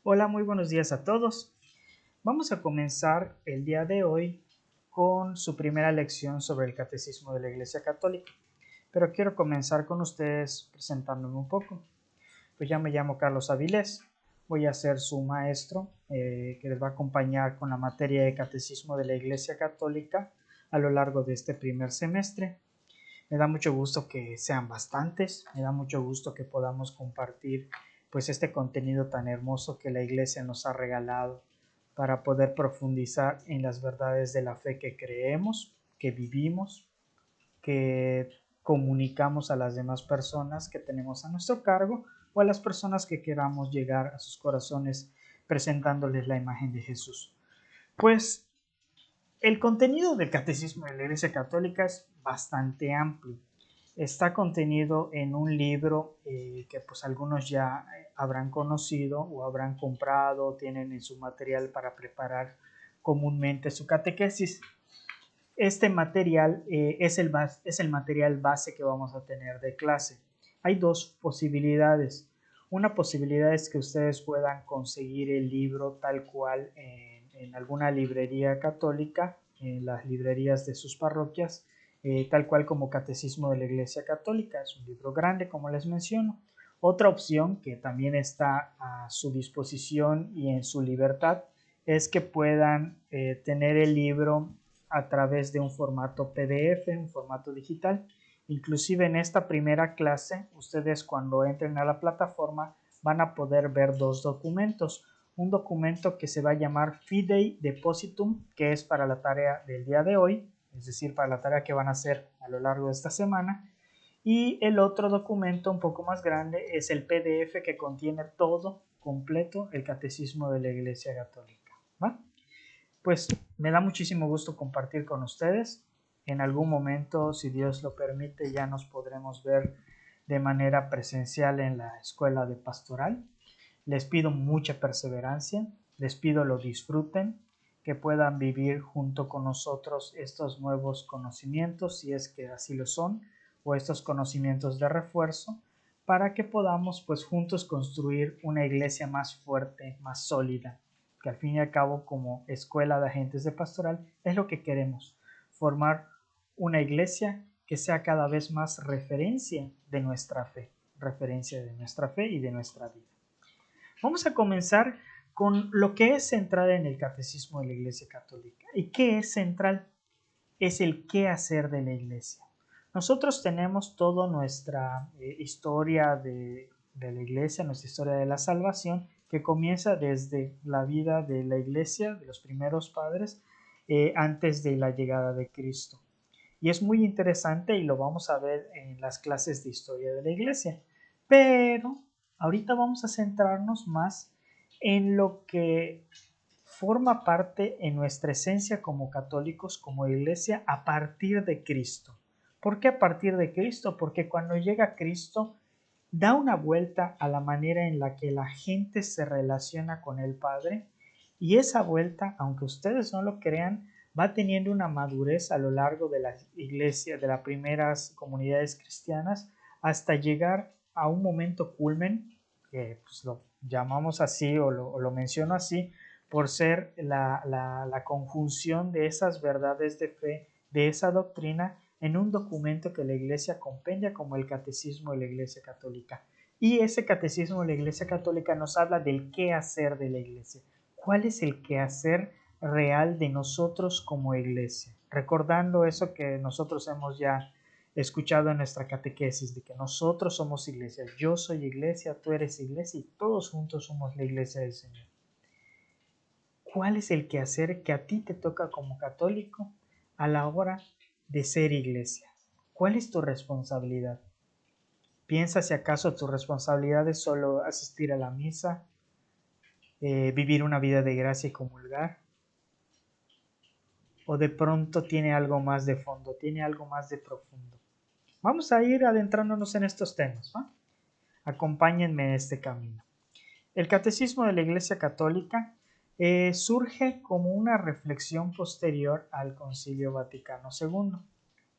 Hola, muy buenos días a todos. Vamos a comenzar el día de hoy con su primera lección sobre el Catecismo de la Iglesia Católica. Pero quiero comenzar con ustedes presentándome un poco. Pues ya me llamo Carlos Avilés, voy a ser su maestro que les va a acompañar con la materia de Catecismo de la Iglesia Católica a lo largo de este primer semestre. Me da mucho gusto que sean bastantes, me da mucho gusto que podamos compartir pues este contenido tan hermoso que la Iglesia nos ha regalado para poder profundizar en las verdades de la fe que creemos, que vivimos, que comunicamos a las demás personas que tenemos a nuestro cargo o a las personas que queramos llegar a sus corazones presentándoles la imagen de Jesús. Pues el contenido del Catecismo de la Iglesia Católica es bastante amplio. Está contenido en un libro que pues algunos ya habrán conocido o habrán comprado, tienen en su material para preparar comúnmente su catequesis. Este material es el material base que vamos a tener de clase. Hay dos posibilidades. Una posibilidad es que ustedes puedan conseguir el libro tal cual en alguna librería católica, en las librerías de sus parroquias, tal cual como Catecismo de la Iglesia Católica. Es un libro grande, como les menciono. Otra opción que también está a su disposición y en su libertad es que puedan tener el libro a través de un formato PDF, un formato digital. Inclusive en esta primera clase, ustedes cuando entren a la plataforma van a poder ver dos documentos. Un documento que se va a llamar Fidei Depositum, que es para la tarea del día de hoy, es decir, para la tarea que van a hacer a lo largo de esta semana. Y el otro documento un poco más grande es el PDF que contiene todo completo el Catecismo de la Iglesia Católica. ¿Va? Pues me da muchísimo gusto compartir con ustedes. En algún momento, si Dios lo permite, ya nos podremos ver de manera presencial en la escuela de pastoral. Les pido mucha perseverancia, les pido lo disfruten, que puedan vivir junto con nosotros estos nuevos conocimientos, si es que así lo son, o estos conocimientos de refuerzo, para que podamos pues juntos construir una iglesia más fuerte, más sólida, que al fin y al cabo como escuela de agentes de pastoral es lo que queremos, formar una iglesia que sea cada vez más referencia de nuestra fe y de nuestra vida. Vamos a comenzar con lo que es central en el Catecismo de la Iglesia Católica. ¿Y qué es central? Es el qué hacer de la Iglesia. Nosotros tenemos toda nuestra historia de la Iglesia, nuestra historia de la salvación, que comienza desde la vida de la Iglesia, de los primeros padres, antes de la llegada de Cristo. Y es muy interesante y lo vamos a ver en las clases de historia de la Iglesia. Pero ahorita vamos a centrarnos más en lo que forma parte en nuestra esencia como católicos, como iglesia, a partir de Cristo. ¿Por qué a partir de Cristo? Porque cuando llega Cristo da una vuelta a la manera en la que la gente se relaciona con el Padre y esa vuelta, aunque ustedes no lo crean, va teniendo una madurez a lo largo de la iglesia, de las primeras comunidades cristianas, hasta llegar a un momento culmen, que pues lo llamamos así o lo menciono así, por ser la conjunción de esas verdades de fe, de esa doctrina, en un documento que la Iglesia compendia como el Catecismo de la Iglesia Católica. Y ese Catecismo de la Iglesia Católica nos habla del qué hacer de la Iglesia. ¿Cuál es el qué hacer real de nosotros como Iglesia? Recordando eso que nosotros hemos ya escuchado en nuestra catequesis, de que nosotros somos iglesia, yo soy iglesia, tú eres iglesia y todos juntos somos la iglesia del Señor. ¿Cuál es el quehacer que a ti te toca como católico a la hora de ser iglesia? ¿Cuál es tu responsabilidad? ¿Piensas si acaso tu responsabilidad es solo asistir a la misa, vivir una vida de gracia y comulgar? ¿O de pronto tiene algo más de fondo, tiene algo más de profundo? Vamos a ir adentrándonos en estos temas, ¿va? Acompáñenme en este camino. El Catecismo de la Iglesia Católica surge como una reflexión posterior al Concilio Vaticano II.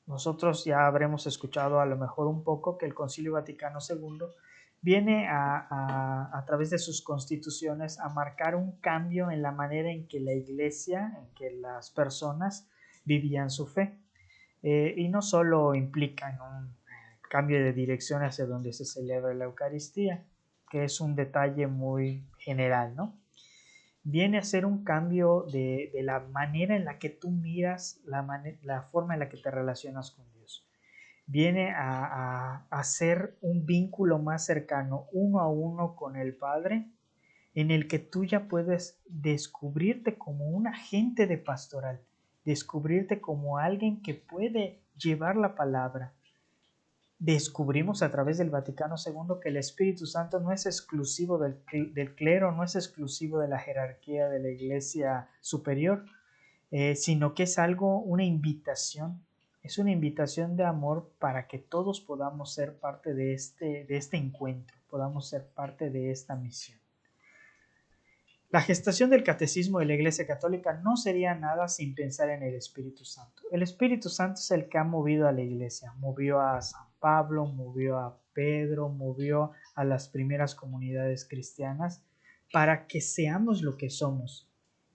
Nosotros ya habremos escuchado a lo mejor un poco que el Concilio Vaticano II viene a través de sus constituciones a marcar un cambio en la manera en que la iglesia, en que las personas vivían su fe. Y no solo implican un cambio de dirección hacia donde se celebra la Eucaristía, que es un detalle muy general, ¿no? Viene a ser un cambio de la manera en la que tú miras, la forma en la que te relacionas con Dios. Viene a hacer un vínculo más cercano, uno a uno con el Padre, en el que tú ya puedes descubrirte como un agente de pastoral, descubrirte como alguien que puede llevar la palabra. Descubrimos a través del Vaticano II que el Espíritu Santo no es exclusivo del clero, no es exclusivo de la jerarquía de la Iglesia superior, sino que es algo, una invitación, es una invitación de amor para que todos podamos ser parte de este encuentro, podamos ser parte de esta misión. La gestación del catecismo de la Iglesia Católica no sería nada sin pensar en el Espíritu Santo. El Espíritu Santo es el que ha movido a la Iglesia, movió a San Pablo, movió a Pedro, movió a las primeras comunidades cristianas para que seamos lo que somos.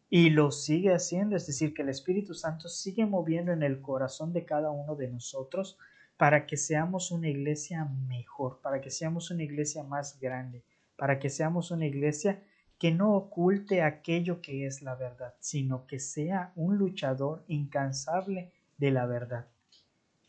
Y lo sigue haciendo, es decir, que el Espíritu Santo sigue moviendo en el corazón de cada uno de nosotros para que seamos una iglesia mejor, para que seamos una iglesia más grande, para que seamos una iglesia que no oculte aquello que es la verdad, sino que sea un luchador incansable de la verdad.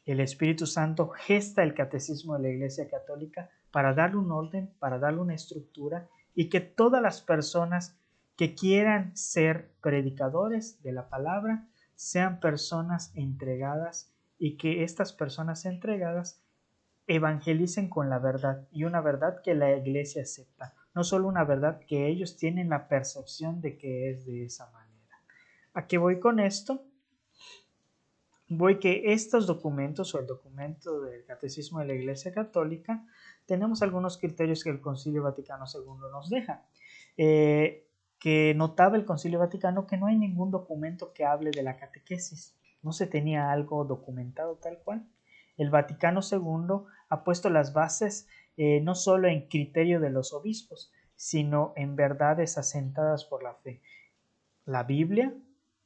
El Espíritu Santo gesta el catecismo de la Iglesia Católica para darle un orden, para darle una estructura y que todas las personas que quieran ser predicadores de la palabra sean personas entregadas y que estas personas entregadas evangelicen con la verdad y una verdad que la Iglesia acepta, no solo una verdad que ellos tienen la percepción de que es de esa manera. ¿A qué voy con esto? Voy que estos documentos o el documento del Catecismo de la Iglesia Católica tenemos algunos criterios que el Concilio Vaticano II nos deja. Que notaba el Concilio Vaticano que no hay ningún documento que hable de la catequesis. No se tenía algo documentado tal cual. El Vaticano II ha puesto las bases no solo en criterio de los obispos, sino en verdades asentadas por la fe. La Biblia,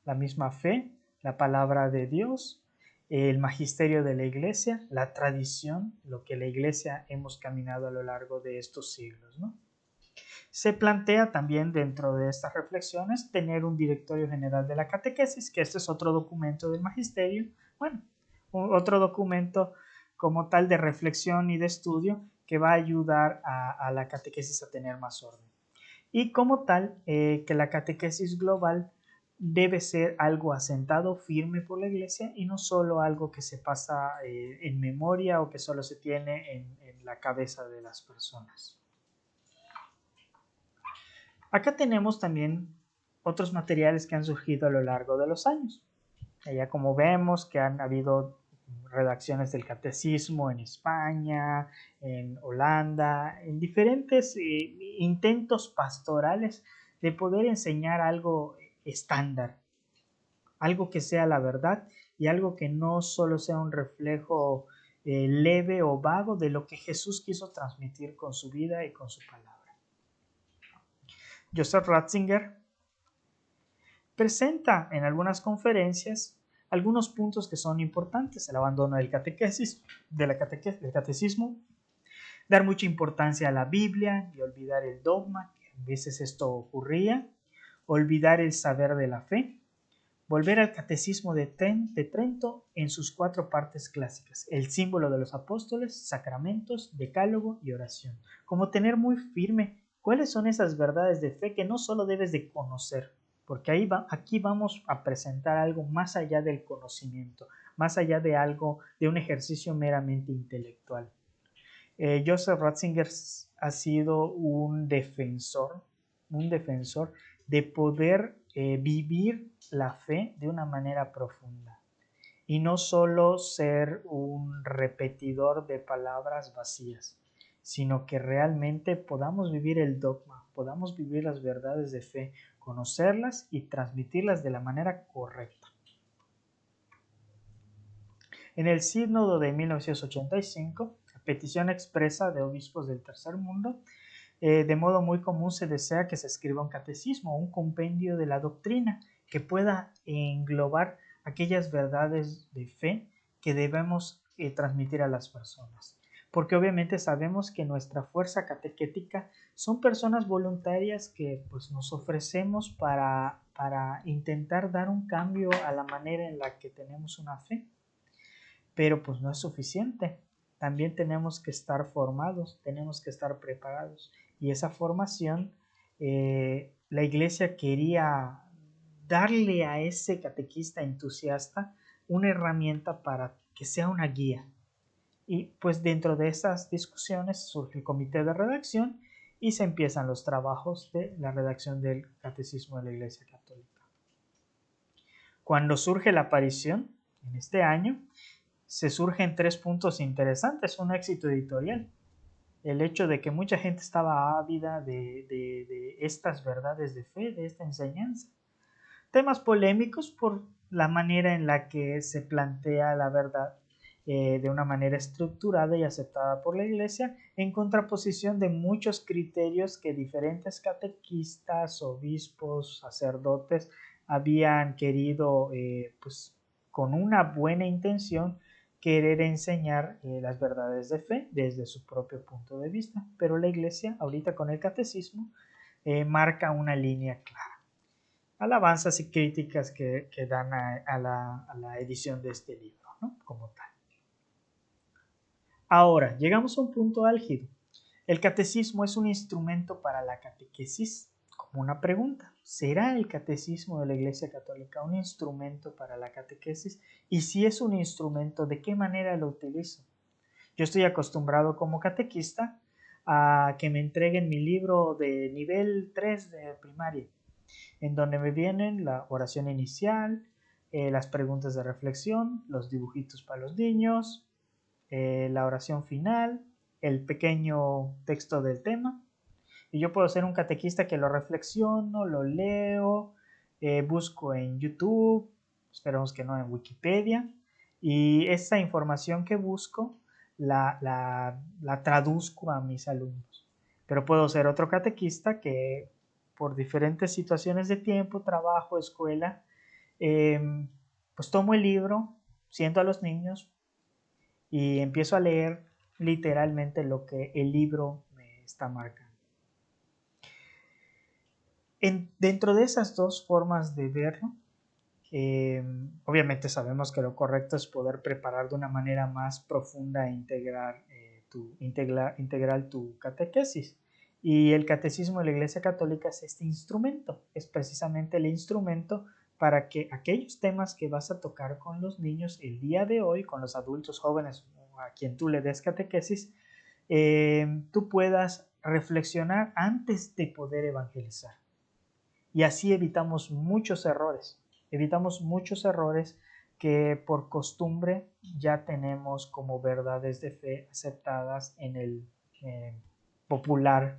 la misma fe, la palabra de Dios, el magisterio de la Iglesia, la tradición, lo que la Iglesia hemos caminado a lo largo de estos siglos, ¿no? Se plantea también dentro de estas reflexiones tener un directorio general de la catequesis, que este es otro documento del magisterio, bueno, otro documento como tal de reflexión y de estudio que va a ayudar a la catequesis a tener más orden. Y como tal, que la catequesis global debe ser algo asentado, firme por la Iglesia y no solo algo que se pasa en memoria o que solo se tiene en la cabeza de las personas. Acá tenemos también otros materiales que han surgido a lo largo de los años. Ya como vemos que han habido redacciones del catecismo en España, en Holanda, en diferentes intentos pastorales de poder enseñar algo estándar, algo que sea la verdad y algo que no solo sea un reflejo leve o vago de lo que Jesús quiso transmitir con su vida y con su palabra. Joseph Ratzinger presenta en algunas conferencias algunos puntos que son importantes: el abandono del del catecismo, dar mucha importancia a la Biblia y olvidar el dogma, que a veces esto ocurría, olvidar el saber de la fe, volver al catecismo de Trento en sus 4 partes clásicas: el símbolo de los apóstoles, sacramentos, decálogo y oración. Como tener muy firme cuáles son esas verdades de fe que no solo debes de conocer, porque aquí vamos a presentar algo más allá del conocimiento, más allá de algo, de un ejercicio meramente intelectual. Joseph Ratzinger ha sido un defensor de poder vivir la fe de una manera profunda y no solo ser un repetidor de palabras vacías, sino que realmente podamos vivir el dogma, podamos vivir las verdades de fe, conocerlas y transmitirlas de la manera correcta. En el sínodo de 1985, a petición expresa de obispos del tercer mundo, de modo muy común se desea que se escriba un catecismo, un compendio de la doctrina que pueda englobar aquellas verdades de fe que debemos transmitir a las personas. Porque obviamente sabemos que nuestra fuerza catequética son personas voluntarias que pues, nos ofrecemos para intentar dar un cambio a la manera en la que tenemos una fe. Pero pues no es suficiente. También tenemos que estar formados, tenemos que estar preparados. Y esa formación, la iglesia quería darle a ese catequista entusiasta una herramienta para que sea una guía. Y pues dentro de esas discusiones surge el comité de redacción y se empiezan los trabajos de la redacción del Catecismo de la Iglesia Católica. Cuando surge la aparición, en este año, se surgen 3 puntos interesantes, un éxito editorial. El hecho de que mucha gente estaba ávida de estas verdades de fe, de esta enseñanza. Temas polémicos por la manera en la que se plantea la verdad de una manera estructurada y aceptada por la Iglesia, en contraposición de muchos criterios que diferentes catequistas, obispos, sacerdotes habían querido, pues con una buena intención, querer enseñar las verdades de fe desde su propio punto de vista. Pero la Iglesia, ahorita con el catecismo, marca una línea clara. Alabanzas y críticas que dan a la edición de este libro, ¿no? Como tal. Ahora, llegamos a un punto álgido. El catecismo es un instrumento para la catequesis. Como una pregunta, ¿será el catecismo de la Iglesia Católica un instrumento para la catequesis? Y si es un instrumento, ¿de qué manera lo utilizo? Yo estoy acostumbrado como catequista a que me entreguen mi libro de nivel 3 de primaria, en donde me vienen la oración inicial, las preguntas de reflexión, los dibujitos para los niños, la oración final, el pequeño texto del tema. Y yo puedo ser un catequista que lo reflexiono, lo leo, busco en YouTube, esperamos que no en Wikipedia, y esa información que busco la traduzco a mis alumnos. Pero puedo ser otro catequista que por diferentes situaciones de tiempo, trabajo, escuela, pues tomo el libro, siento a los niños y empiezo a leer literalmente lo que el libro me está marcando. Dentro de esas dos formas de verlo, obviamente sabemos que lo correcto es poder preparar de una manera más profunda e integral tu catequesis. Y el catecismo de la Iglesia Católica es este instrumento, es precisamente el instrumento para que aquellos temas que vas a tocar con los niños el día de hoy, con los adultos jóvenes a quien tú le des catequesis, tú puedas reflexionar antes de poder evangelizar. Y así evitamos muchos errores que por costumbre ya tenemos como verdades de fe aceptadas en el popular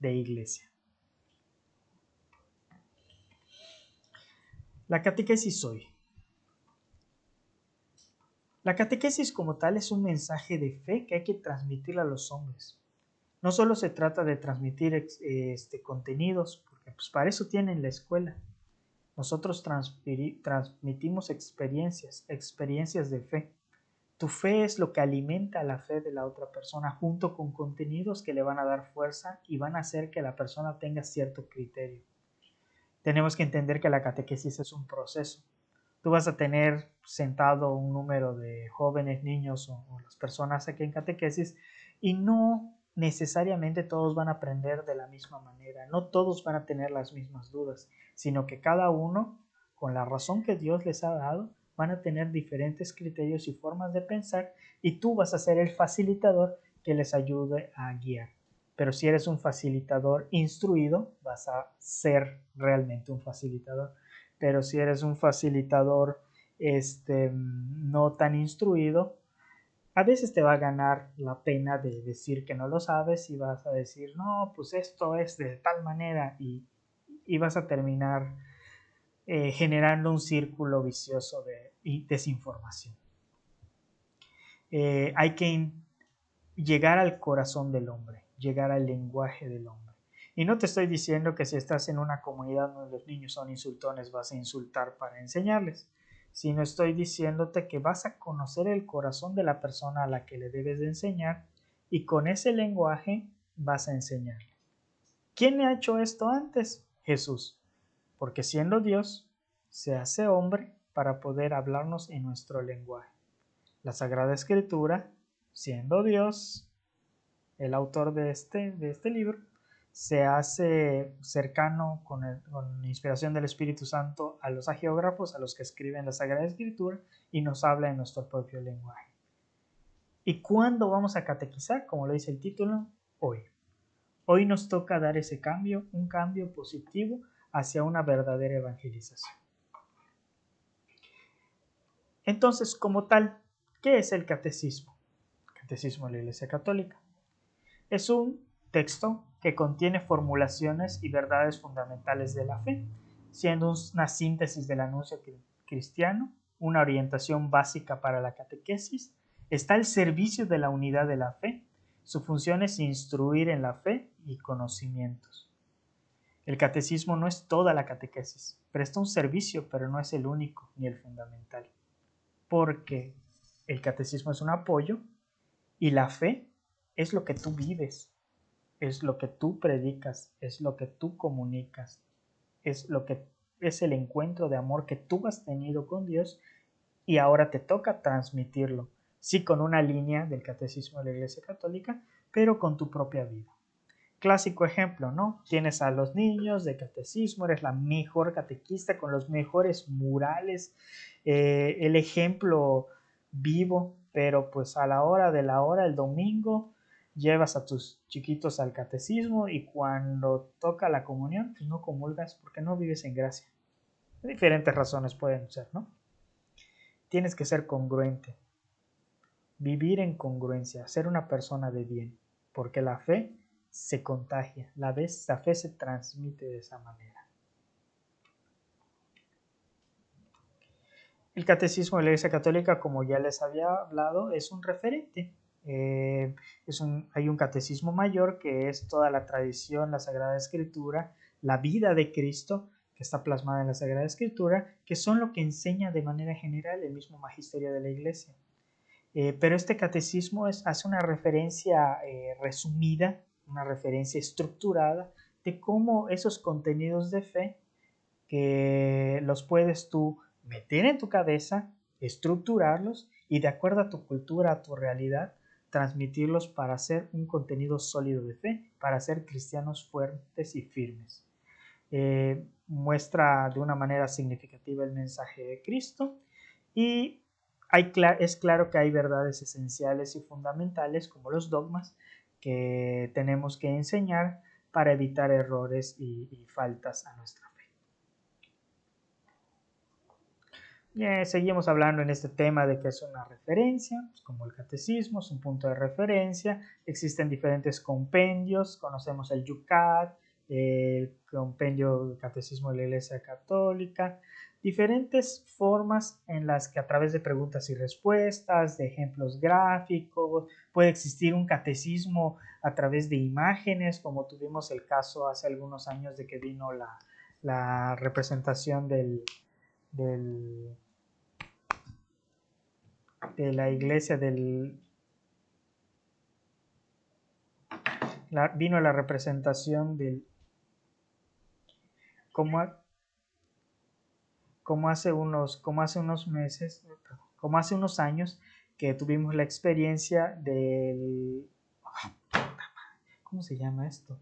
de iglesia. La catequesis hoy. La catequesis como tal es un mensaje de fe que hay que transmitir a los hombres. No solo se trata de transmitir contenidos, porque pues para eso tienen la escuela. Nosotros transmitimos experiencias de fe. Tu fe es lo que alimenta la fe de la otra persona, junto con contenidos que le van a dar fuerza y van a hacer que la persona tenga cierto criterio. Tenemos que entender que la catequesis es un proceso. Tú vas a tener sentado un número de jóvenes, niños o las personas aquí en catequesis y no necesariamente todos van a aprender de la misma manera, no todos van a tener las mismas dudas, sino que cada uno, con la razón que Dios les ha dado, van a tener diferentes criterios y formas de pensar y tú vas a ser el facilitador que les ayude a guiar. Pero si eres un facilitador instruido, vas a ser realmente un facilitador. Pero si eres un facilitador no tan instruido, a veces te va a ganar la pena de decir que no lo sabes y vas a decir, no, pues esto es de tal manera y vas a terminar generando un círculo vicioso de desinformación. Hay que llegar al corazón del hombre, llegar al lenguaje del hombre. Y no te estoy diciendo que si estás en una comunidad donde los niños son insultones vas a insultar para enseñarles, sino estoy diciéndote que vas a conocer el corazón de la persona a la que le debes de enseñar y con ese lenguaje vas a enseñarle. ¿Quién ha hecho esto antes? Jesús, porque siendo Dios, se hace hombre para poder hablarnos en nuestro lenguaje. La Sagrada Escritura, siendo Dios, el autor de este libro, se hace cercano con inspiración del Espíritu Santo a los hagiógrafos, a los que escriben la Sagrada Escritura, y nos habla en nuestro propio lenguaje. ¿Y cuándo vamos a catequizar? Como lo dice el título, hoy. Hoy nos toca dar ese cambio, un cambio positivo hacia una verdadera evangelización. Entonces, como tal, ¿qué es el catecismo? El catecismo de la Iglesia Católica. Es un texto que contiene formulaciones y verdades fundamentales de la fe, siendo una síntesis del anuncio cristiano, una orientación básica para la catequesis, está al servicio de la unidad de la fe. Su función es instruir en la fe y conocimientos. El catecismo no es toda la catequesis, presta un servicio, pero no es el único ni el fundamental, porque el catecismo es un apoyo y la fe es lo que tú vives, es lo que tú predicas, es lo que tú comunicas, es lo que es el encuentro de amor que tú has tenido con Dios y ahora te toca transmitirlo, sí con una línea del catecismo de la Iglesia Católica, pero con tu propia vida. Clásico ejemplo, ¿no? Tienes a los niños de catecismo, eres la mejor catequista con los mejores murales, el ejemplo vivo, pero pues a la hora de la hora, el domingo, llevas a tus chiquitos al catecismo y cuando toca la comunión, pues no comulgas porque no vives en gracia. Diferentes razones pueden ser, ¿no? Tienes que ser congruente, vivir en congruencia, ser una persona de bien, porque la fe se contagia, la fe se transmite de esa manera. El catecismo de la Iglesia Católica, como ya les había hablado, es un referente. Hay un catecismo mayor que es toda la tradición, la Sagrada Escritura, la vida de Cristo, que está plasmada en la Sagrada Escritura, que son lo que enseña de manera general el mismo magisterio de la Iglesia. Pero este catecismo hace una referencia resumida, una referencia estructurada de cómo esos contenidos de fe que los puedes tú meter en tu cabeza, estructurarlos y de acuerdo a tu cultura, a tu realidad, transmitirlos para hacer un contenido sólido de fe, para ser cristianos fuertes y firmes. Muestra de una manera significativa el mensaje de Cristo y es claro que hay verdades esenciales y fundamentales como los dogmas que tenemos que enseñar para evitar errores y faltas a nuestra fe. Seguimos hablando en este tema de que es una referencia, pues como el catecismo, es un punto de referencia. Existen diferentes compendios, conocemos el Yucat, el compendio del Catecismo de la Iglesia Católica, diferentes formas en las que a través de preguntas y respuestas, de ejemplos gráficos, puede existir un catecismo a través de imágenes, como tuvimos el caso hace algunos años de que vino la representación de la iglesia vino la representación del como hace unos meses, como hace unos años que tuvimos la experiencia del ¿cómo se llama esto?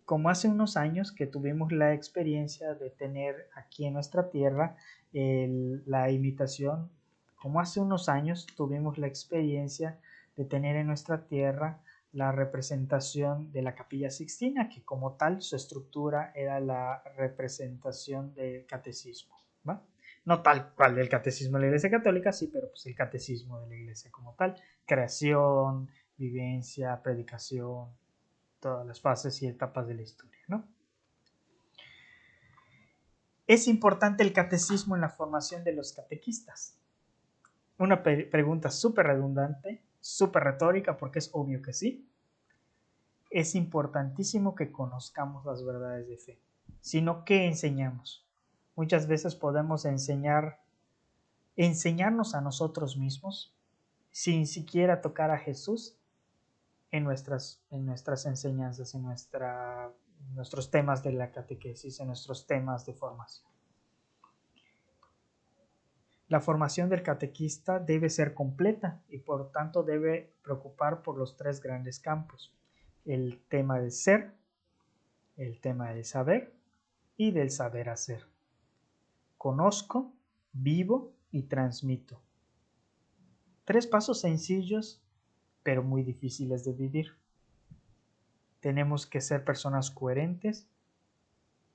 Como hace unos años que tuvimos la experiencia de tener aquí en nuestra tierra la imitación, como hace unos años tuvimos la experiencia de tener en nuestra tierra la representación de la Capilla Sixtina, que como tal su estructura era la representación del catecismo, ¿va? No tal cual del catecismo de la Iglesia Católica, sí, pero pues el catecismo de la Iglesia como tal, creación, vivencia, predicación, todas las fases y etapas de la historia, ¿no? Es importante el catecismo en la formación de los catequistas. Una pregunta súper redundante, súper retórica, porque es obvio que sí. Es importantísimo que conozcamos las verdades de fe, sino que enseñamos. Muchas veces podemos enseñarnos a nosotros mismos sin siquiera tocar a Jesús en nuestras enseñanzas, nuestros temas de la catequesis, en nuestros temas de formación. La formación del catequista debe ser completa y por tanto debe preocupar por los tres grandes campos: el tema del ser, el tema del saber y del saber hacer. Conozco, vivo y transmito. Tres pasos sencillos, pero muy difíciles de vivir. Tenemos que ser personas coherentes,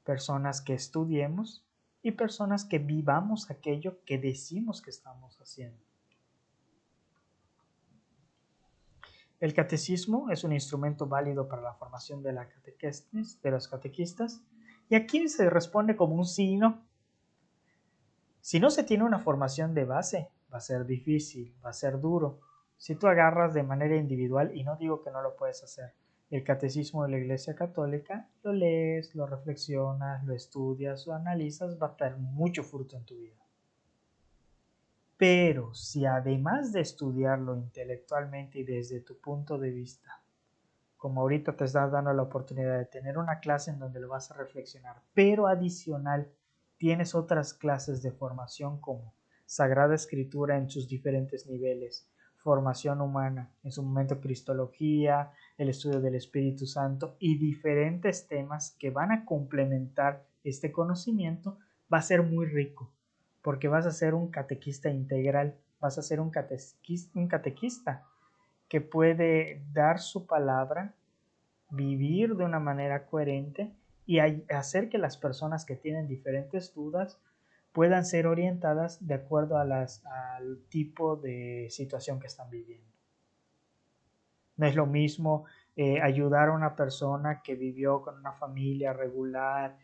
personas que estudiemos y personas que vivamos aquello que decimos que estamos haciendo. El catecismo es un instrumento válido para la formación de los catequistas, y aquí se responde como un sí y no. Si no se tiene una formación de base, va a ser difícil, va a ser duro. Si tú agarras de manera individual, y no digo que no lo puedes hacer, el catecismo de la Iglesia Católica, lo lees, lo reflexionas, lo estudias, lo analizas, va a tener mucho fruto en tu vida. Pero si además de estudiarlo intelectualmente y desde tu punto de vista, como ahorita te estás dando la oportunidad de tener una clase en donde lo vas a reflexionar, pero adicional tienes otras clases de formación como Sagrada Escritura en sus diferentes niveles, formación humana, en su momento Cristología, el estudio del Espíritu Santo y diferentes temas que van a complementar este conocimiento, va a ser muy rico, porque vas a ser un catequista integral, vas a ser un catequista que puede dar su palabra, vivir de una manera coherente y hacer que las personas que tienen diferentes dudas puedan ser orientadas de acuerdo al tipo de situación que están viviendo. No es lo mismo ayudar a una persona que vivió con una familia regular,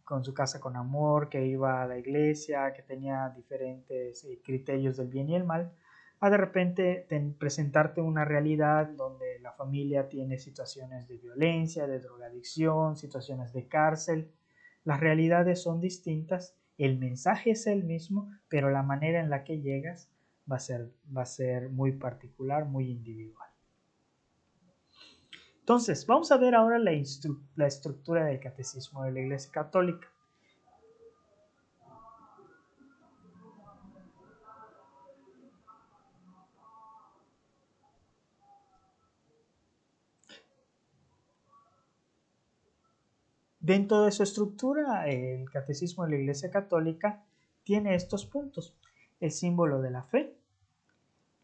con su casa con amor, que iba a la iglesia, que tenía diferentes criterios del bien y el mal, a de repente presentarte una realidad donde la familia tiene situaciones de violencia, de drogadicción, situaciones de cárcel. Las realidades son distintas, el mensaje es el mismo, pero la manera en la que llegas va a ser muy particular, muy individual. Entonces, vamos a ver ahora la estructura del catecismo de la Iglesia Católica. Dentro de su estructura, el catecismo de la Iglesia Católica tiene estos puntos: el símbolo de la fe,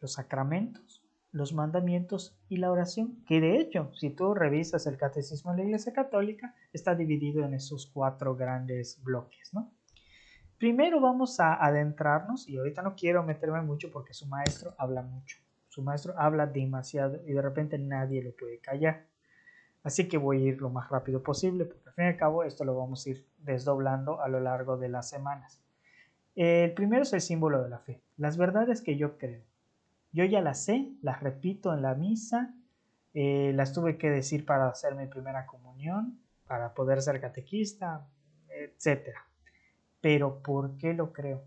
los sacramentos, los mandamientos y la oración, que de hecho, si tú revisas el catecismo de la Iglesia Católica, está dividido en esos cuatro grandes bloques, ¿no? Primero vamos a adentrarnos, y ahorita no quiero meterme mucho porque su maestro habla mucho, su maestro habla demasiado y de repente nadie lo puede callar. Así que voy a ir lo más rápido posible, porque al fin y al cabo esto lo vamos a ir desdoblando a lo largo de las semanas. El primero es el símbolo de la fe, las verdades que yo creo. Yo ya las sé, las repito en la misa, las tuve que decir para hacer mi primera comunión, para poder ser catequista, etc. Pero ¿por qué lo creo?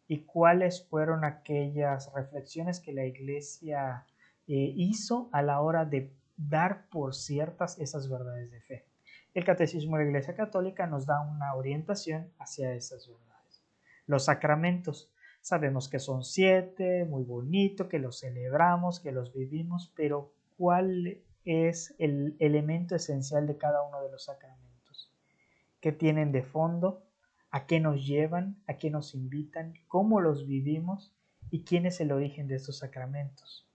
¿Y cuáles fueron aquellas reflexiones que la Iglesia hizo a la hora de dar por ciertas esas verdades de fe? El Catecismo de la Iglesia Católica nos da una orientación hacia esas verdades. Los sacramentos, sabemos que son 7, muy bonito, que los celebramos, que los vivimos, pero ¿cuál es el elemento esencial de cada uno de los sacramentos? ¿Qué tienen de fondo? ¿A qué nos llevan? ¿A qué nos invitan? ¿Cómo los vivimos? ¿Y quién es el origen de estos sacramentos?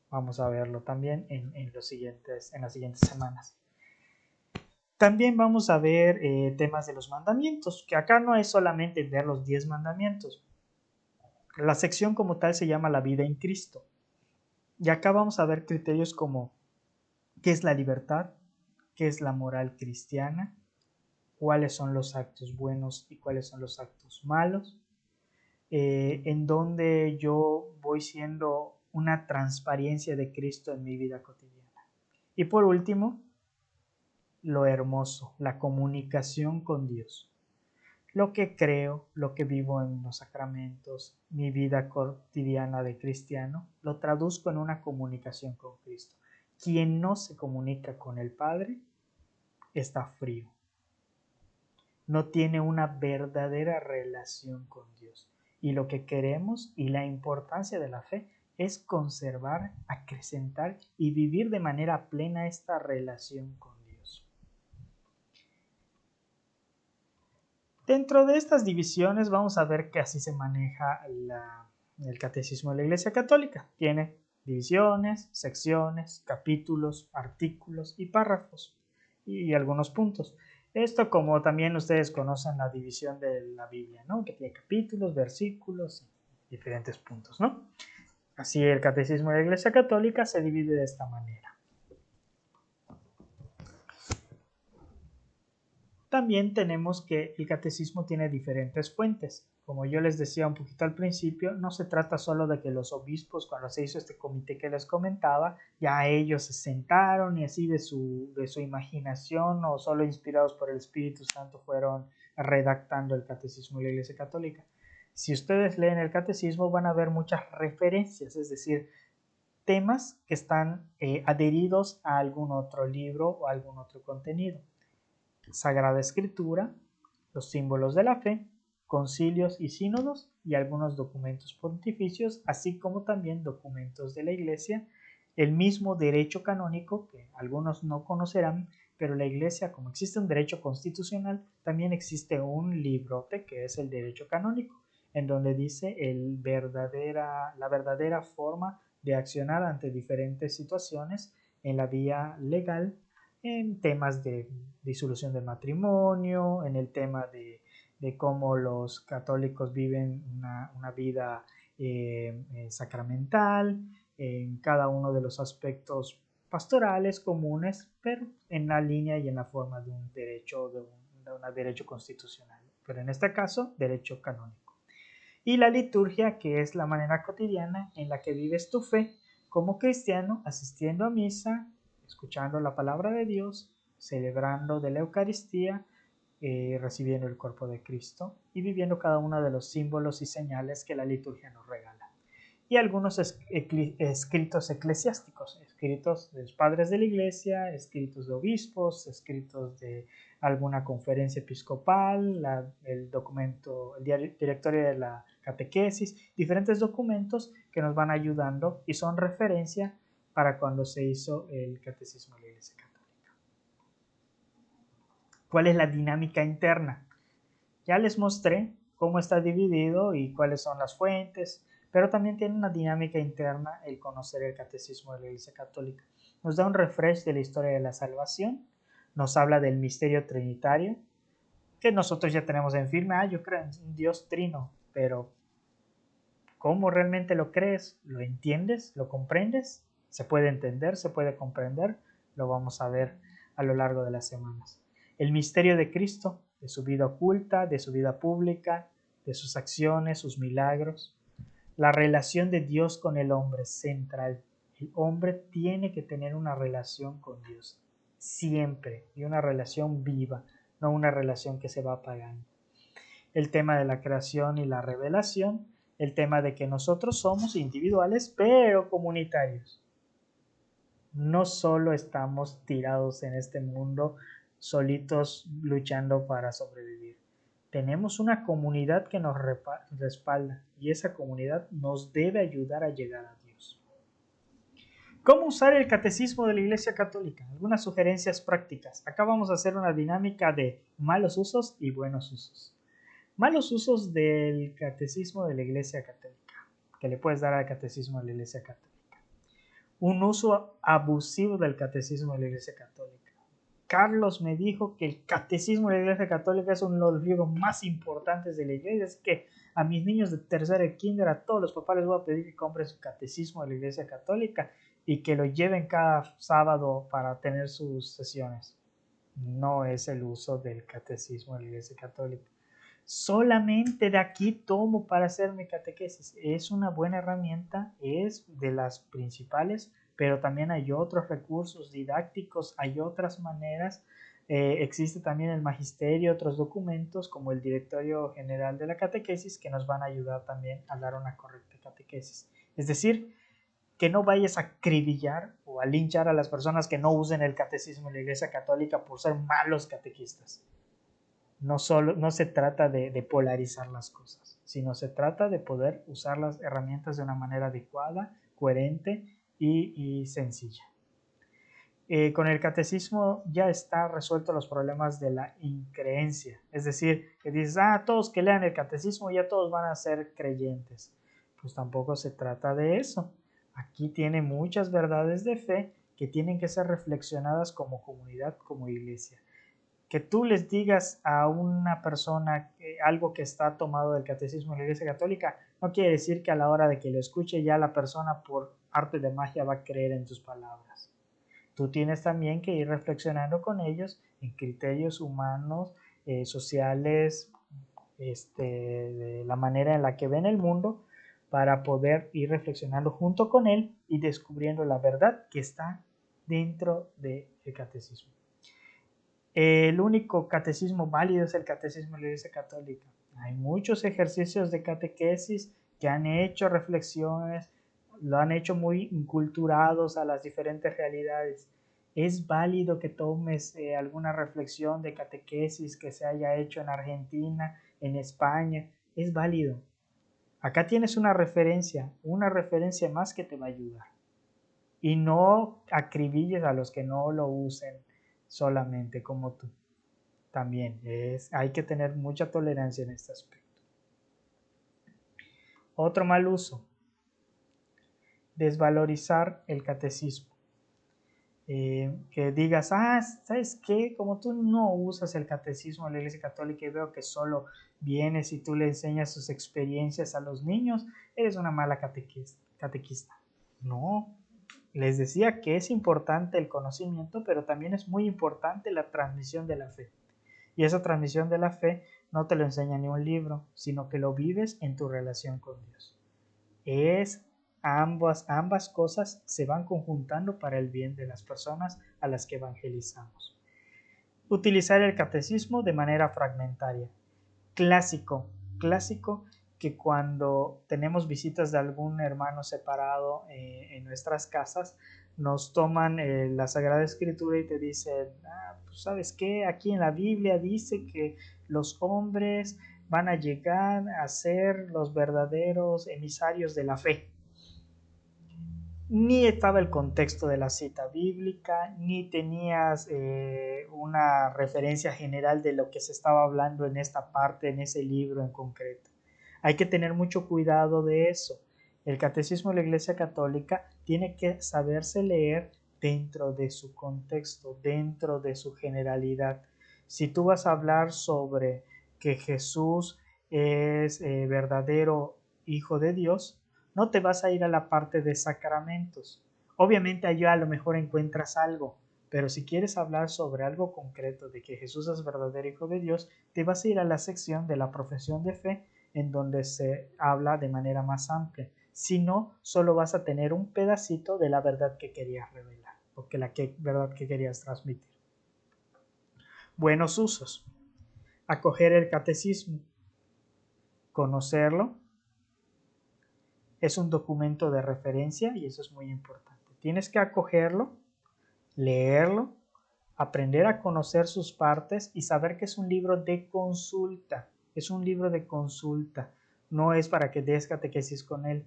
Vamos a verlo también en las siguientes semanas. También vamos a ver temas de los mandamientos, que acá no es solamente ver los 10 mandamientos. La sección como tal se llama la vida en Cristo. Y acá vamos a ver criterios como qué es la libertad, qué es la moral cristiana, cuáles son los actos buenos y cuáles son los actos malos, en donde yo voy siendo una transparencia de Cristo en mi vida cotidiana. Y por último, lo hermoso, la comunicación con Dios. Lo que creo, lo que vivo en los sacramentos, mi vida cotidiana de cristiano, lo traduzco en una comunicación con Cristo. Quien no se comunica con el Padre está frío. No tiene una verdadera relación con Dios. Y lo que queremos y la importancia de la fe es conservar, acrecentar y vivir de manera plena esta relación con Dios. Dentro de estas divisiones vamos a ver que así se maneja el catecismo de la Iglesia Católica. Tiene divisiones, secciones, capítulos, artículos y párrafos y algunos puntos. Esto como también ustedes conocen la división de la Biblia, ¿no? Que tiene capítulos, versículos y diferentes puntos, ¿no? Así el catecismo de la Iglesia Católica se divide de esta manera. También tenemos que el catecismo tiene diferentes fuentes. Como yo les decía un poquito al principio, no se trata solo de que los obispos, cuando se hizo este comité que les comentaba, ya ellos se sentaron y así de su imaginación o solo inspirados por el Espíritu Santo fueron redactando el catecismo de la Iglesia Católica. Si ustedes leen el catecismo van a ver muchas referencias, es decir, temas que están adheridos a algún otro libro o algún otro contenido. Sagrada Escritura, los símbolos de la fe, concilios y sínodos y algunos documentos pontificios, así como también documentos de la Iglesia, el mismo derecho canónico que algunos no conocerán, pero la Iglesia, como existe un derecho constitucional, también existe un librote que es el derecho canónico, en donde dice la verdadera forma de accionar ante diferentes situaciones en la vía legal, en temas de disolución del matrimonio, en el tema de cómo los católicos viven una vida sacramental, en cada uno de los aspectos pastorales comunes, pero en la línea y en la forma de un derecho, de un derecho constitucional, pero en este caso, derecho canónico. Y la liturgia, que es la manera cotidiana en la que vives tu fe como cristiano, asistiendo a misa, escuchando la palabra de Dios, celebrando de la Eucaristía, recibiendo el cuerpo de Cristo y viviendo cada uno de los símbolos y señales que la liturgia nos regala. Y algunos escritos eclesiásticos, escritos de los padres de la iglesia, escritos de obispos, escritos de alguna conferencia episcopal, el documento, el directorio de la catequesis, diferentes documentos que nos van ayudando y son referencia para cuando se hizo el catecismo de la Iglesia Católica. ¿Cuál es la dinámica interna? Ya les mostré cómo está dividido y cuáles son las fuentes, pero también tiene una dinámica interna el conocer el catecismo de la Iglesia Católica. Nos da un refresh de la historia de la salvación, nos habla del misterio trinitario, que nosotros ya tenemos en firme, yo creo en un Dios trino, pero ¿cómo realmente lo crees? ¿Lo entiendes? ¿Lo comprendes? ¿Se puede entender? ¿Se puede comprender? Lo vamos a ver a lo largo de las semanas. El misterio de Cristo, de su vida oculta, de su vida pública, de sus acciones, sus milagros. La relación de Dios con el hombre central. El hombre tiene que tener una relación con Dios siempre y una relación viva, no una relación que se va apagando. El tema de la creación y la revelación, el tema de que nosotros somos individuales pero comunitarios. No solo estamos tirados en este mundo solitos luchando para sobrevivir. Tenemos una comunidad que nos respalda y esa comunidad nos debe ayudar a llegar a Dios. ¿Cómo usar el catecismo de la Iglesia Católica? Algunas sugerencias prácticas. Acá vamos a hacer una dinámica de malos usos y buenos usos. Malos usos del catecismo de la Iglesia Católica, que le puedes dar al catecismo de la Iglesia Católica. Un uso abusivo del catecismo de la Iglesia Católica. Carlos me dijo que el catecismo de la Iglesia Católica es uno de los libros más importantes de la Iglesia. Es que a mis niños de tercero y kinder, a todos los papás les voy a pedir que compren su catecismo de la Iglesia Católica y que lo lleven cada sábado para tener sus sesiones. No es el uso del catecismo de la Iglesia Católica. Solamente de aquí tomo para hacer mi catequesis. Es una buena herramienta, es de las principales, pero también hay otros recursos didácticos, hay otras maneras. Existe también el magisterio, otros documentos como el Directorio General de la Catequesis que nos van a ayudar también a dar una correcta catequesis. Es decir, que no vayas a acribillar o a linchar a las personas que no usen el catecismo de la Iglesia Católica por ser malos catequistas. No se trata de polarizar las cosas, sino se trata de poder usar las herramientas de una manera adecuada, coherente y sencilla. Con el catecismo ya está resuelto los problemas de la increencia, es decir, que dices, todos que lean el catecismo ya todos van a ser creyentes. Pues tampoco se trata de eso. Aquí tiene muchas verdades de fe que tienen que ser reflexionadas como comunidad, como iglesia. Que tú les digas a una persona algo que está tomado del catecismo de la Iglesia Católica no quiere decir que a la hora de que lo escuche ya la persona por arte de magia va a creer en tus palabras. Tú tienes también que ir reflexionando con ellos en criterios humanos, sociales, de la manera en la que ven el mundo, para poder ir reflexionando junto con él y descubriendo la verdad que está dentro del catecismo. El único catecismo válido es el catecismo de la Iglesia Católica. Hay muchos ejercicios de catequesis que han hecho reflexiones, lo han hecho muy inculturados a las diferentes realidades. Es válido que tomes alguna reflexión de catequesis que se haya hecho en Argentina, en España. Es válido. Acá tienes una referencia más que te va a ayudar. Y no acribilles a los que no lo usen solamente como tú. También hay que tener mucha tolerancia en este aspecto. Otro mal uso, desvalorizar el catecismo. Que digas, ¿sabes qué? Como tú no usas el catecismo de la Iglesia Católica y veo que solo vienes y tú le enseñas sus experiencias a los niños, eres una mala catequista. No, les decía que es importante el conocimiento, pero también es muy importante la transmisión de la fe. Y esa transmisión de la fe no te lo enseña ni un libro, sino que lo vives en tu relación con Dios. Ambas cosas se van conjuntando para el bien de las personas a las que evangelizamos. Utilizar el catecismo de manera fragmentaria. Clásico que cuando tenemos visitas de algún hermano separado en nuestras casas, nos toman la Sagrada Escritura y te dicen, pues ¿sabes qué? Aquí en la Biblia dice que los hombres van a llegar a ser los verdaderos emisarios de la fe. Ni estaba el contexto de la cita bíblica, ni tenías una referencia general de lo que se estaba hablando en esta parte, en ese libro en concreto. Hay que tener mucho cuidado de eso. El catecismo de la Iglesia Católica tiene que saberse leer dentro de su contexto, dentro de su generalidad. Si tú vas a hablar sobre que Jesús es verdadero Hijo de Dios, no te vas a ir a la parte de sacramentos. Obviamente allá a lo mejor encuentras algo, pero si quieres hablar sobre algo concreto de que Jesús es verdadero Hijo de Dios, te vas a ir a la sección de la profesión de fe en donde se habla de manera más amplia. Si no, solo vas a tener un pedacito de la verdad que querías revelar o que la verdad que querías transmitir. Buenos usos. Acoger el catecismo, conocerlo. Es un documento de referencia y eso es muy importante. Tienes que acogerlo, leerlo, aprender a conocer sus partes y saber que es un libro de consulta. Es un libro de consulta. No es para que des catequesis con él.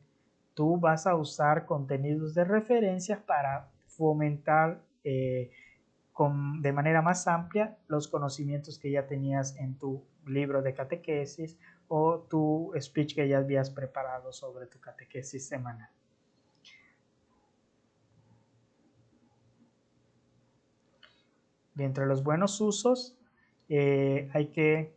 Tú vas a usar contenidos de referencia para fomentar de manera más amplia los conocimientos que ya tenías en tu libro de catequesis o tu speech que ya habías preparado sobre tu catequesis semanal. Y entre los buenos usos hay que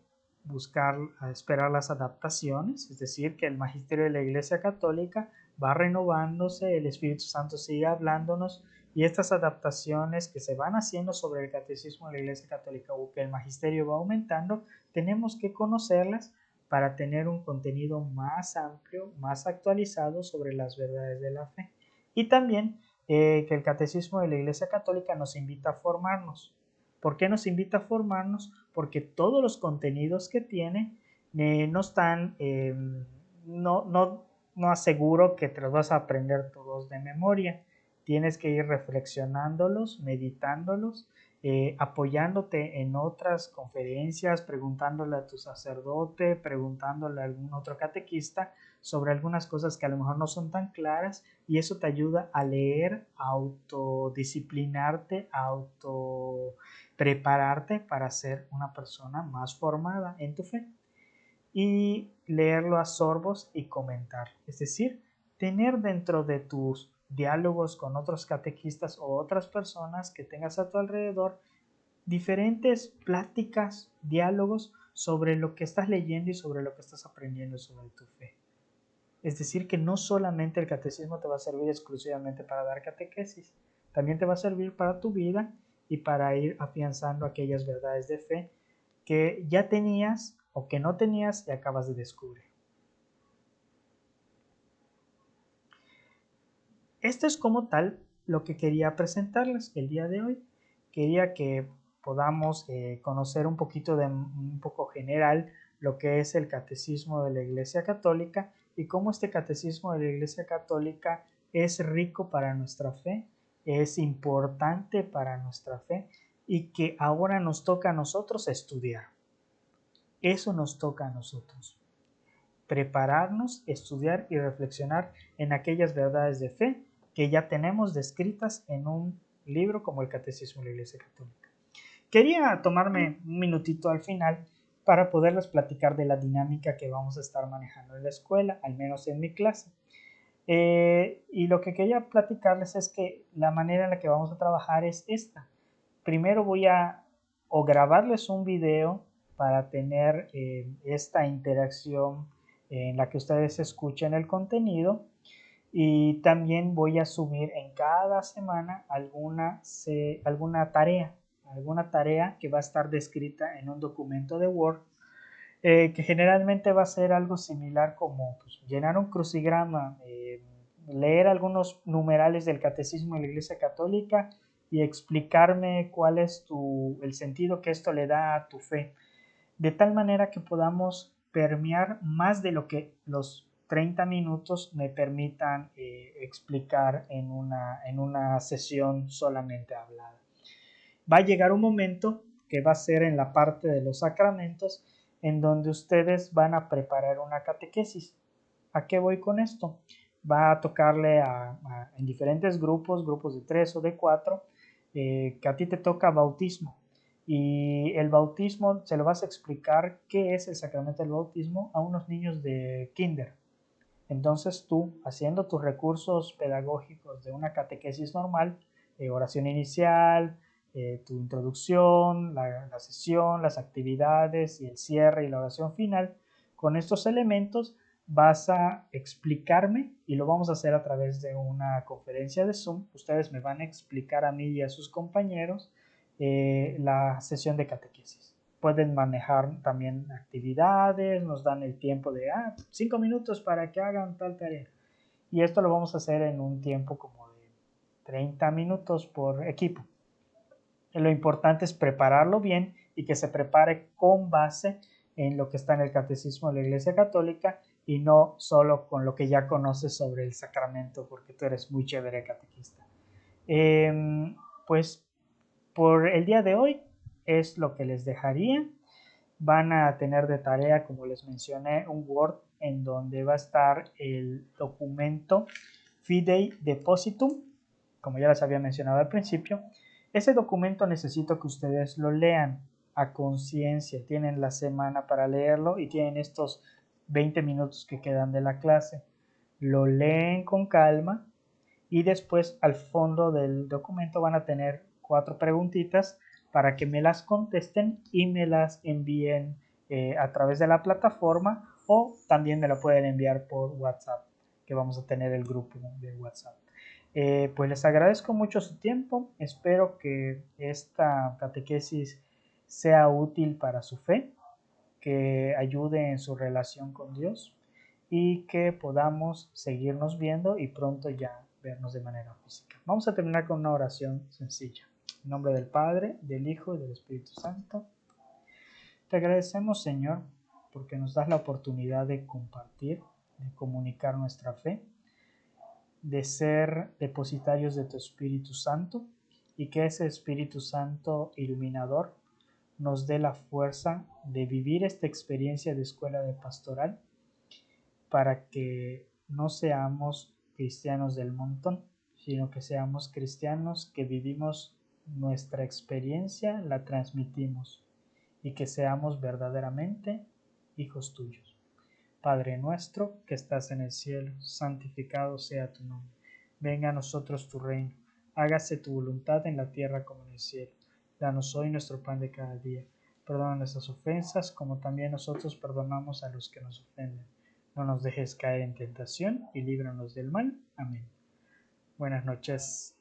esperar las adaptaciones, es decir, que el magisterio de la Iglesia Católica va renovándose, el Espíritu Santo sigue hablándonos Y estas adaptaciones que se van haciendo sobre el catecismo de la Iglesia Católica o que el magisterio va aumentando, tenemos que conocerlas para tener un contenido más amplio, más actualizado sobre las verdades de la fe. Y también que el catecismo de la Iglesia Católica nos invita a formarnos. ¿Por qué nos invita a formarnos? Porque todos los contenidos que tiene no están, no aseguro que te los vas a aprender todos de memoria. Tienes que ir reflexionándolos, meditándolos, apoyándote en otras conferencias, preguntándole a tu sacerdote, preguntándole a algún otro catequista sobre algunas cosas que a lo mejor no son tan claras, y eso te ayuda a leer, a autodisciplinarte, a autoprepararte para ser una persona más formada en tu fe y leerlo a sorbos y comentar. Es decir, tener dentro de tus diálogos con otros catequistas o otras personas que tengas a tu alrededor diferentes pláticas, diálogos sobre lo que estás leyendo y sobre lo que estás aprendiendo sobre tu fe. Es decir, que no solamente el catecismo te va a servir exclusivamente para dar catequesis, también te va a servir para tu vida y para ir afianzando aquellas verdades de fe que ya tenías o que no tenías y acabas de descubrir. Esto es como tal lo que quería presentarles el día de hoy. Quería que podamos conocer un poco general lo que es el catecismo de la Iglesia Católica y cómo este catecismo de la Iglesia Católica es rico para nuestra fe, es importante para nuestra fe y que ahora nos toca a nosotros estudiar. Eso nos toca a nosotros. Prepararnos, estudiar y reflexionar en aquellas verdades de fe que ya tenemos descritas en un libro como el Catecismo de la Iglesia Católica. Quería tomarme un minutito al final para poderles platicar de la dinámica que vamos a estar manejando en la escuela, al menos en mi clase. Y lo que quería platicarles es que la manera en la que vamos a trabajar es esta. Primero voy a grabarles un video para tener esta interacción en la que ustedes escuchen el contenido, y también voy a subir en cada semana alguna tarea que va a estar descrita en un documento de Word, que generalmente va a ser algo similar como pues, llenar un crucigrama, leer algunos numerales del Catecismo de la Iglesia Católica y explicarme cuál es el sentido que esto le da a tu fe, de tal manera que podamos permear más de lo que los 30 minutos me permitan explicar en una sesión solamente hablada. Va a llegar un momento que va a ser en la parte de los sacramentos, en donde ustedes van a preparar una catequesis. ¿A qué voy con esto? Va a tocarle en diferentes grupos de 3 o de 4, que a ti te toca bautismo. Y el bautismo se lo vas a explicar qué es el sacramento del bautismo a unos niños de kinder. Entonces tú, haciendo tus recursos pedagógicos de una catequesis normal, oración inicial, tu introducción, la sesión, las actividades y el cierre y la oración final, con estos elementos vas a explicarme, y lo vamos a hacer a través de una conferencia de Zoom. Ustedes me van a explicar a mí y a sus compañeros la sesión de catequesis. Pueden manejar también actividades, nos dan el tiempo de 5 minutos para que hagan tal tarea. Y esto lo vamos a hacer en un tiempo como de 30 minutos por equipo. Lo importante es prepararlo bien y que se prepare con base en lo que está en el Catecismo de la Iglesia Católica y no solo con lo que ya conoces sobre el sacramento, porque tú eres muy chévere catequista. Pues por el día de hoy es lo que les dejaría. Van a tener de tarea, como les mencioné, un Word en donde va a estar el documento Fidei Depositum, como ya les había mencionado al principio. Ese documento necesito que ustedes lo lean a conciencia. Tienen la semana para leerlo y tienen estos 20 minutos que quedan de la clase. Lo leen con calma y después al fondo del documento van a tener 4 preguntitas para que me las contesten y me las envíen a través de la plataforma, o también me la pueden enviar por WhatsApp, que vamos a tener el grupo de WhatsApp. Pues les agradezco mucho su tiempo. Espero que esta catequesis sea útil para su fe, que ayude en su relación con Dios y que podamos seguirnos viendo y pronto ya vernos de manera física. Vamos a terminar con una oración sencilla. En nombre del Padre, del Hijo y del Espíritu Santo. Te agradecemos, Señor, porque nos das la oportunidad de compartir, de comunicar nuestra fe, de ser depositarios de tu Espíritu Santo y que ese Espíritu Santo iluminador nos dé la fuerza de vivir esta experiencia de escuela de pastoral para que no seamos cristianos del montón, sino que seamos cristianos que vivimos nuestra experiencia, la transmitimos y que seamos verdaderamente hijos tuyos. Padre nuestro que estás en el cielo, santificado sea tu nombre. Venga a nosotros tu reino. Hágase tu voluntad en la tierra como en el cielo. Danos hoy nuestro pan de cada día. Perdona nuestras ofensas como también nosotros perdonamos a los que nos ofenden. No nos dejes caer en tentación y líbranos del mal. Amén. Buenas noches.